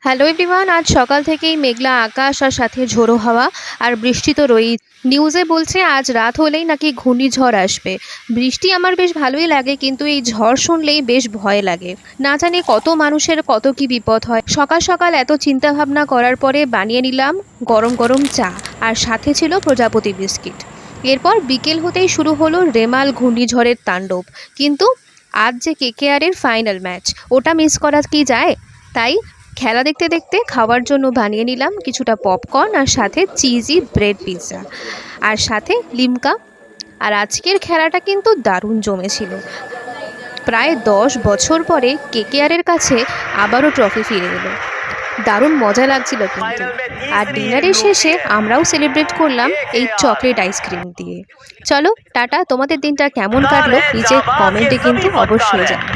Hello everyone, আজ সকাল থেকেই মেঘলা আকাশ আর সাথে ঝোড়ো হাওয়া আর বৃষ্টি তো রয়েই। নিউজে বলছে আজ রাত হলেই নাকি ঘূর্ণিঝড় আসবে। বৃষ্টি আমার বেশ ভালোই লাগে, কিন্তু এই ঝড় শুনলেই বেশ ভয় লাগে। না জানি কত মানুষের কত কি বিপদ হয়। সকাল সকাল এত চিন্তা ভাবনা করার পরে বানিয়ে নিলাম গরম গরম চা, আর সাথে ছিল প্রজাপতি বিস্কিট। এরপর বিকেল হতেই শুরু হলো রেমাল ঘূর্ণিঝড়ের তাণ্ডব। কিন্তু আজ যে কেকেআরের ফাইনাল ম্যাচ, ওটা মিস করা কি যায়? তাই খেলা দেখতে দেখতে খাওয়ার জন্য বানিয়ে নিলাম কিছুটা পপকর্ন আর সাথে চিজি ব্রেড পিৎজা আর সাথে লিমকা। আর আজকের খেলাটা কিন্তু দারুণ জমেছিল। প্রায় 10 বছর পরে কেকেআরের কাছে আবারও ট্রফি ফিরে এলো। দারুণ মজা লাগছিল কিন্তু। আর ডিনারের শেষে আমরাও সেলিব্রেট করলাম এই চকলেট আইসক্রিম দিয়ে। চলো টাটা, তোমাদের দিনটা কেমন কাটলো নিচে কমেন্টে কিন্তু অবশ্যই জানাও।